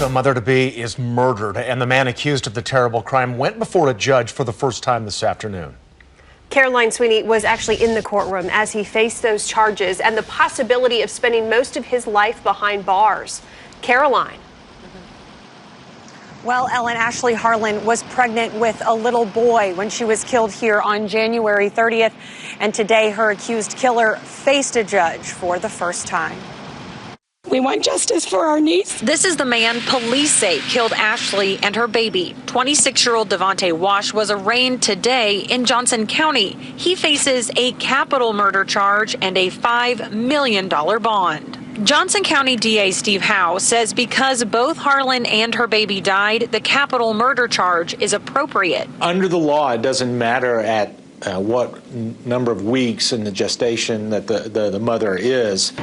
The mother-to-be is murdered, and the man accused of the terrible crime went before a judge for the first time this afternoon. Caroline Sweeney was actually in the courtroom as he faced those charges and the possibility of spending most of his life behind bars. Caroline. Well, Ellen, Ashley Harlan was pregnant with a little boy when she was killed here on January 30th. And today her accused killer faced a judge for the first time. We want justice for our niece. This is the man police say killed Ashley and her baby. 26-year-old Devontae Wash was arraigned today in Johnson County. He faces a capital murder charge and a $5 million bond. Johnson County DA Steve Howe says because both Harlan and her baby died, the capital murder charge is appropriate. Under the law, it doesn't matter at what number of weeks in the gestation that the mother is.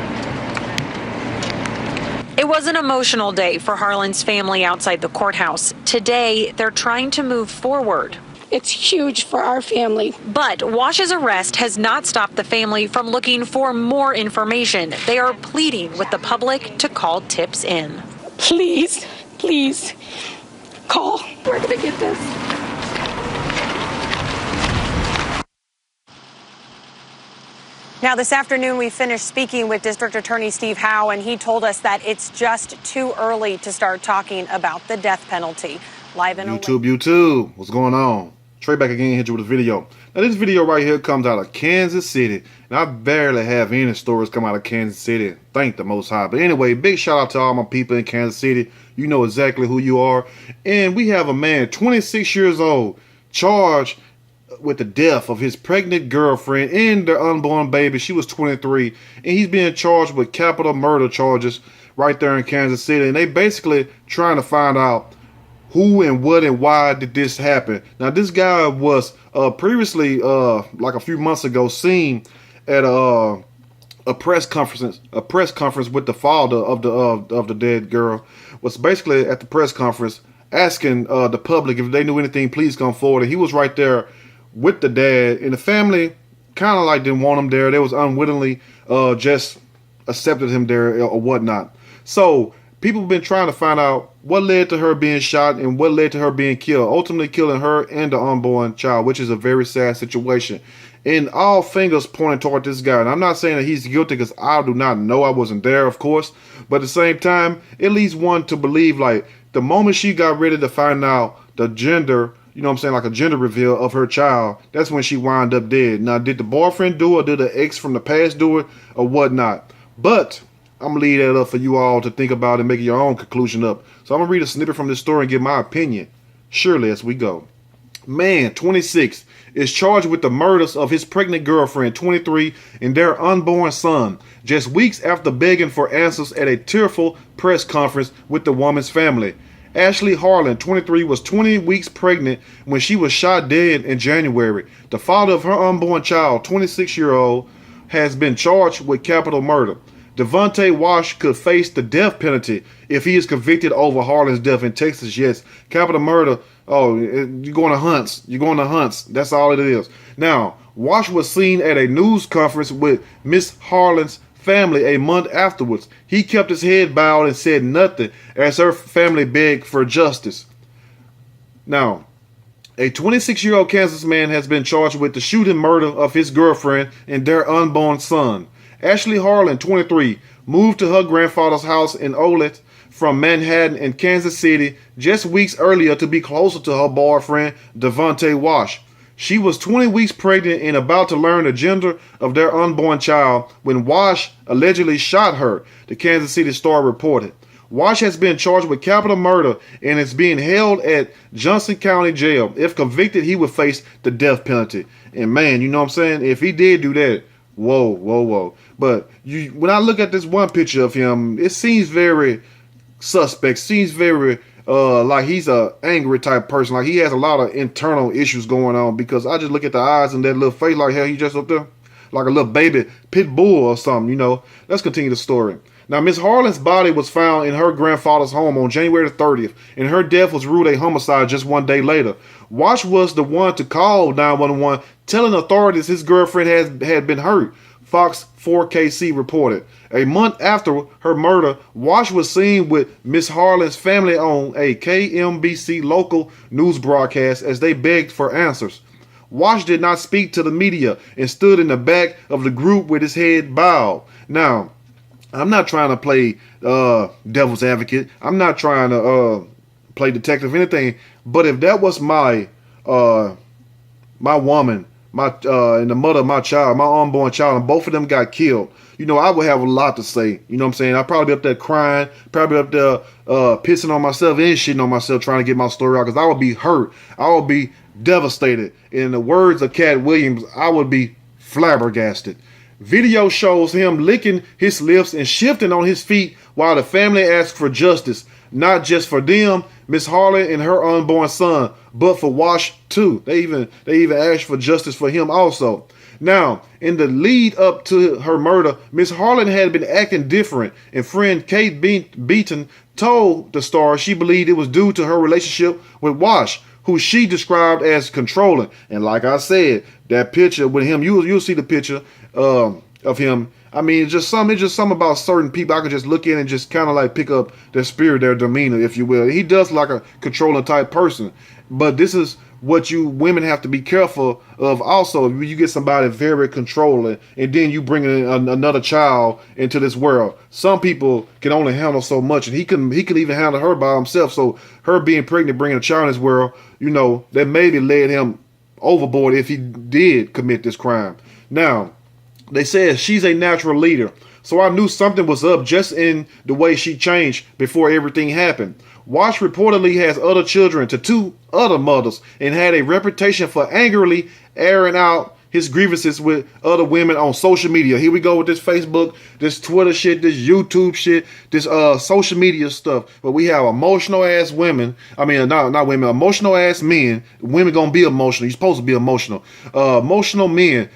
It was an emotional day for Harlan's family outside the courthouse. Today, they're trying to move forward. It's huge for our family. But Wash's arrest has not stopped the family from looking for more information. They are pleading with the public to call tips in. Please, please, call. We're going to get this. Now, this afternoon, we finished speaking with District Attorney Steve Howe, and he told us that it's just too early to start talking about the death penalty. Live in YouTube, what's going on? Trey back again, hit you with a video. Now, this video right here comes out of Kansas City, and I barely have any stories come out of Kansas City. Thank the Most High. But anyway, big shout out to all my people in Kansas City. You know exactly who you are. And we have a man, 26 years old, charged with the death of his pregnant girlfriend and their unborn baby. She was 23, and he's being charged with capital murder charges right there in Kansas City. And they basically trying to find out who and what and why did this happen. Now, this guy was previously, like a few months ago, seen at a press conference with the father of the dead girl. Was basically at the press conference asking the public if they knew anything, please come forward. And he was right there with the dad, and the family kind of like didn't want him there. They was unwittingly just accepted him there or whatnot. So people have been trying to find out what led to her being shot and what led to her being killed, ultimately killing her and the unborn child, which is a very sad situation. And all fingers pointing toward this guy. And I'm not saying that he's guilty because I do not know. I wasn't there, of course. But at the same time, it leads one to believe, like, the moment she got ready to find out the gender, you know what I'm saying, like a gender reveal of her child, that's when she wound up dead. Now, did the boyfriend do it? Did the ex from the past do it? Or whatnot? But I'm going to leave that up for you all to think about and make your own conclusion up. So I'm going to read a snippet from this story and give my opinion. Surely as we go. Man, 26, is charged with the murders of his pregnant girlfriend, 23, and their unborn son, just weeks after begging for answers at a tearful press conference with the woman's family. Ashley Harlan, 23, was 20 weeks pregnant when she was shot dead in January. The father of her unborn child, 26-year-old, has been charged with capital murder. Devontae Wash could face the death penalty if he is convicted over Harlan's death in Texas. Yes, capital murder. Oh, you're going to hunts. You're going to hunts. That's all it is. Now, Wash was seen at a news conference with Miss Harlan's family a month afterwards. He kept his head bowed and said nothing as her family begged for justice. Now, a 26-year-old Kansas man has been charged with the shooting murder of his girlfriend and their unborn son. Ashley Harlan, 23, moved to her grandfather's house in Olet from Manhattan and Kansas City just weeks earlier to be closer to her boyfriend, Devontae Wash. She was 20 weeks pregnant and about to learn the gender of their unborn child when Wash allegedly shot her, the Kansas City Star reported. Wash has been charged with capital murder and is being held at Johnson County Jail. If convicted, he would face the death penalty. And man, you know what I'm saying? If he did do that, whoa, whoa, whoa. But when I look at this one picture of him, it seems very suspect, seems very like he's a angry type person. Like he has a lot of internal issues going on, because I just look at the eyes and that little face, like hell, he just up there like a little baby pit bull or something, you know. Let's continue the story. Now, Miss Harlan's body was found in her grandfather's home on January 30th, and her death was ruled a homicide just one day later. Wash was the one to call 911, telling authorities his girlfriend had been hurt. Fox 4KC reported. A month after her murder, Wash was seen with Miss Harlan's family on a KMBC local news broadcast as they begged for answers. Wash did not speak to the media and stood in the back of the group with his head bowed. Now, I'm not trying to play devil's advocate. I'm not trying to play detective or anything. But if that was my woman, and the mother of my child, my unborn child, and both of them got killed, you know, I would have a lot to say. You know what I'm saying? I'd probably be up there crying, probably up there pissing on myself and shitting on myself trying to get my story out because I would be hurt. I would be devastated. In the words of Cat Williams, I would be flabbergasted. Video shows him licking his lips and shifting on his feet while the family asked for justice, not just for them, Miss Harlan and her unborn son, but for Wash too. They even asked for justice for him also. Now, in the lead up to her murder, Miss Harlan had been acting different, and friend Kate Beaton told the Star she believed it was due to her relationship with Wash, who she described as controlling. And like I said, that picture with him, you'll see the picture of him. I mean, it's just something about certain people I could just look in and just kind of like pick up their spirit, their demeanor, if you will. He does like a controlling type person, but this is what you women have to be careful of also. If you get somebody very controlling and then you bring in another child into this world, some people can only handle so much, and he could even handle her by himself. So her being pregnant, bringing a child in this world, you know, that maybe led him overboard if he did commit this crime. Now, they said she's a natural leader, so I knew something was up just in the way she changed before everything happened. Wash reportedly has other children to 2 other mothers and had a reputation for angrily airing out his grievances with other women on social media. Here we go with this Facebook, this Twitter shit, this YouTube shit, this social media stuff. But we have emotional ass women. I mean, not women, emotional ass men. Women gonna be emotional. You're supposed to be emotional. Emotional men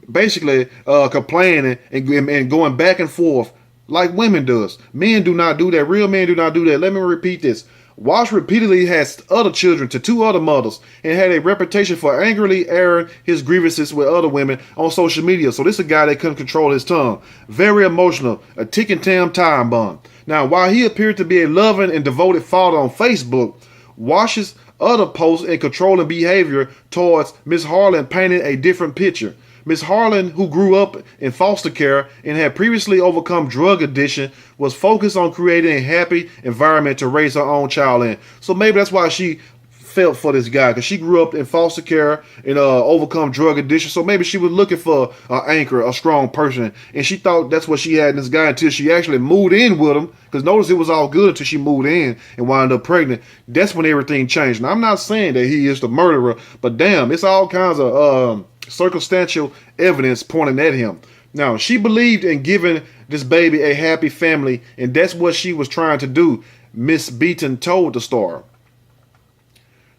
basically complaining and going back and forth like women does. Men do not do that. Real men do not do that. Let me repeat this. Wash repeatedly has other children to 2 other mothers and had a reputation for angrily airing his grievances with other women on social media. So this is a guy that couldn't control his tongue. Very emotional, a ticking time bomb. Now, while he appeared to be a loving and devoted father on Facebook, Wash's other posts and controlling behavior towards Miss Harlan painted a different picture. Miss Harlan, who grew up in foster care and had previously overcome drug addiction, was focused on creating a happy environment to raise her own child in. So maybe that's why she felt for this guy, because she grew up in foster care and overcome drug addiction. So maybe she was looking for an anchor, a strong person, and she thought that's what she had in this guy until she actually moved in with him. Because notice it was all good until she moved in and wound up pregnant. That's when everything changed. Now, I'm not saying that he is the murderer, but damn, it's all kinds of circumstantial evidence pointing at him. Now, she believed in giving this baby a happy family, and that's what she was trying to do, Miss Beaton told the Star.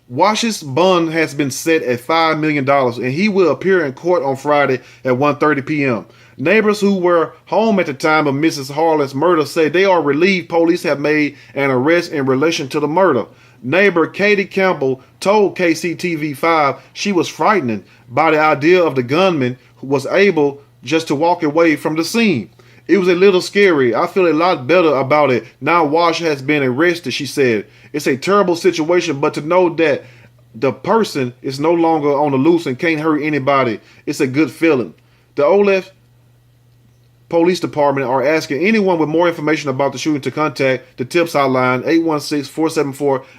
Wash's bond has been set at $5 million, and he will appear in court on Friday at 1:30 p.m. Neighbors who were home at the time of Mrs. Harlan's murder say they are relieved police have made an arrest in relation to the murder. Neighbor Katie Campbell told KCTV5 she was frightened by the idea of the gunman who was able just to walk away from the scene. It was a little scary. I feel a lot better about it. Now Wash has been arrested, she said. It's a terrible situation, but to know that the person is no longer on the loose and can't hurt anybody, it's a good feeling. The Olef Police Department are asking anyone with more information about the shooting to contact the TIPS hotline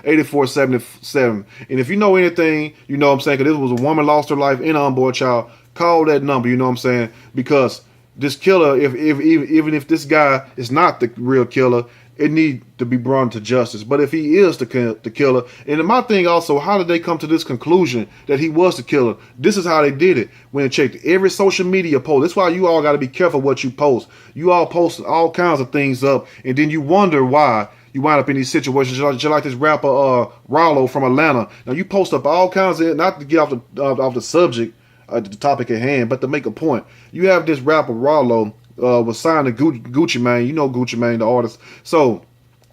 816-474-8477. And if you know anything, you know what I'm saying, because this was a woman lost her life in an unborn child, call that number, you know what I'm saying, because this killer, even if this guy is not the real killer, it needs to be brought to justice. But if he is the killer, and my thing also, how did they come to this conclusion that he was the killer? This is how they did it. When they checked every social media post. That's why you all got to be careful what you post. You all post all kinds of things up, and then you wonder why you wind up in these situations. Just like this rapper Rollo from Atlanta. Now you post up all kinds of, not to get off the subject, the topic at hand, but to make a point. You have this rapper Rollo was signed to Gucci Mane. You know Gucci Mane, the artist. So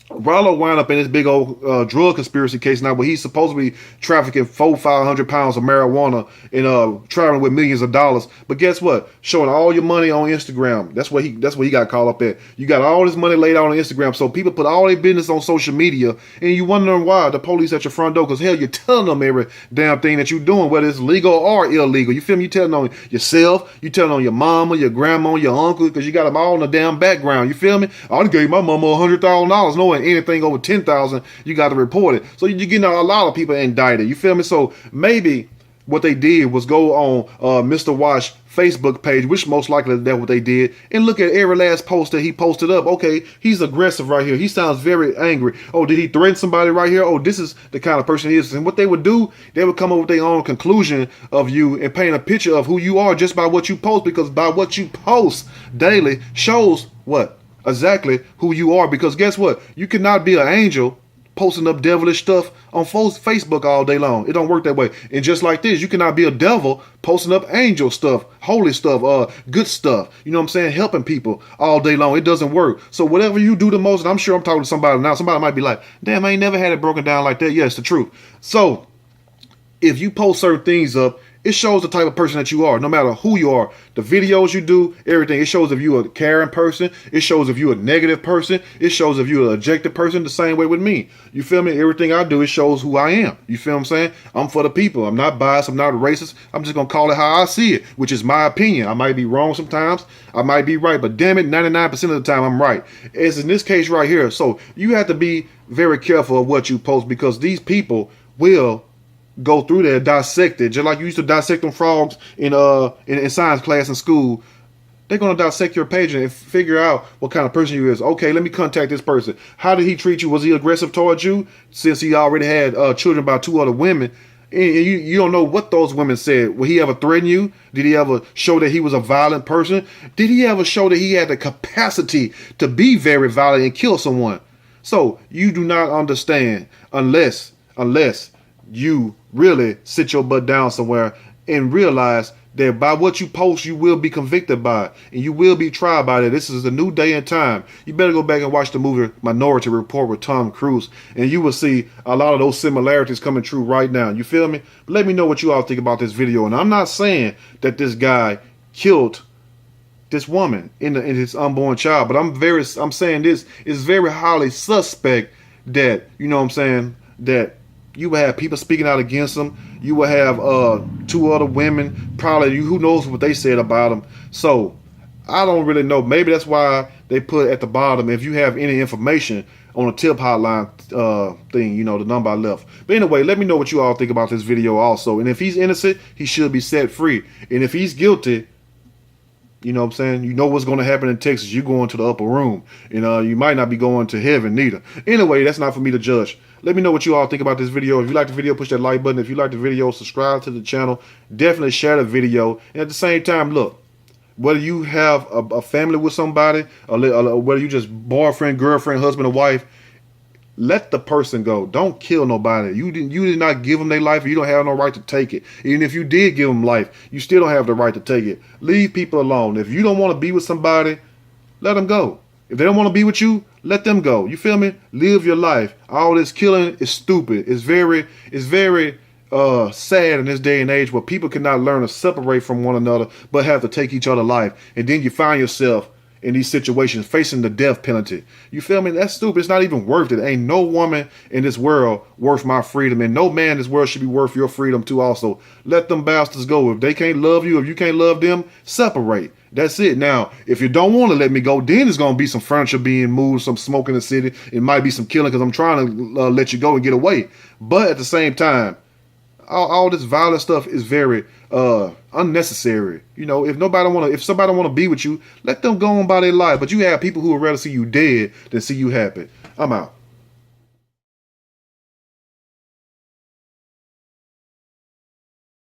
Rollo wound up in this big old drug conspiracy case now, where he's supposedly trafficking 500 pounds of marijuana and traveling with millions of dollars. But guess what? Showing all your money on Instagram. That's what he got caught up at. You got all this money laid out on Instagram, so people put all their business on social media, and you wondering why the police at your front door? Because hell, you're telling them every damn thing that you're doing, whether it's legal or illegal. You feel me? You telling on yourself, you telling on your mama, your grandma, your uncle, because you got them all in the damn background. You feel me? I done gave my mama $100,000, knowing anything over 10,000, you got to report it. So you're getting a lot of people indicted. You feel me? So maybe what they did was go on Mr. Wash Facebook page, which most likely that's what they did, and look at every last post that he posted up. Okay, he's aggressive right here. He sounds very angry. Oh, did he threaten somebody right here? Oh, this is the kind of person he is. And what they would do, they would come up with their own conclusion of you and paint a picture of who you are just by what you post, because by what you post daily shows what? Exactly who you are. Because guess what? You cannot be an angel posting up devilish stuff on Facebook all day long. It don't work that way. And just like this, you cannot be a devil posting up angel stuff, holy stuff, good stuff. You know what I'm saying? Helping people all day long. It doesn't work. So whatever you do the most, and I'm sure I'm talking to somebody now, somebody might be like, damn, I ain't never had it broken down like that. Yeah, it's the truth. So if you post certain things up, it shows the type of person that you are, no matter who you are. The videos you do, everything. It shows if you're a caring person. It shows if you're a negative person. It shows if you're an objective person. The same way with me. You feel me? Everything I do, it shows who I am. You feel what I'm saying? I'm for the people. I'm not biased. I'm not racist. I'm just going to call it how I see it, which is my opinion. I might be wrong sometimes. I might be right. But damn it, 99% of the time, I'm right. As in this case right here. So you have to be very careful of what you post, because these people will go through there, dissect it, just like you used to dissect them frogs in science class in school. They're gonna dissect your page and figure out what kind of person you is. Okay, let me contact this person. How did he treat you? Was he aggressive towards you? Since he already had children by 2 other women, and you don't know what those women said. Will he ever threaten you? Did he ever show that he was a violent person? Did he ever show that he had the capacity to be very violent and kill someone? So you do not understand unless you really sit your butt down somewhere and realize that by what you post, you will be convicted by it, and you will be tried by it. This is a new day and time. You better go back and watch the movie Minority Report with Tom Cruise, and you will see a lot of those similarities coming true right now. You feel me? But let me know what you all think about this video. And I'm not saying that this guy killed this woman in his unborn child, but I'm saying this is very highly suspect that, you know what I'm saying, that you will have people speaking out against him. You will have 2 other women, probably, who knows what they said about him. So I don't really know. Maybe that's why they put at the bottom, if you have any information on a tip hotline thing, you know, the number I left. But anyway, let me know what you all think about this video also. And if he's innocent, he should be set free. And if he's guilty, you know what I'm saying, you know what's going to happen in Texas. You're going to the upper room. And you might not be going to heaven neither. Anyway, that's not for me to judge. Let me know what you all think about this video. If you like the video, push that like button. If you like the video, subscribe to the channel. Definitely share the video. And at the same time, look, whether you have a family with somebody, or whether you just boyfriend, girlfriend, husband, or wife, let the person go. Don't kill nobody. You did not give them their life, and you don't have no right to take it. Even if you did give them life, you still don't have the right to take it. Leave people alone. If you don't want to be with somebody, let them go. If they don't want to be with you, let them go. You feel me? Live your life. All this killing is stupid. It's very sad in this day and age where people cannot learn to separate from one another, but have to take each other's life. And then you find yourself in these situations facing the death penalty. You feel me? That's stupid. It's not even worth it. Ain't no woman in this world worth my freedom, and no man in this world should be worth your freedom too also. Let them bastards go. If they can't love you, if you can't love them, separate. That's it. Now, if you don't want to let me go, then there's going to be some furniture being moved, some smoke in the city. It might be some killing because I'm trying to let you go and get away. But at the same time, all this violent stuff is very unnecessary. You know, if somebody want to be with you, let them go on by their life. But you have people who would rather see you dead than see you happy. I'm out.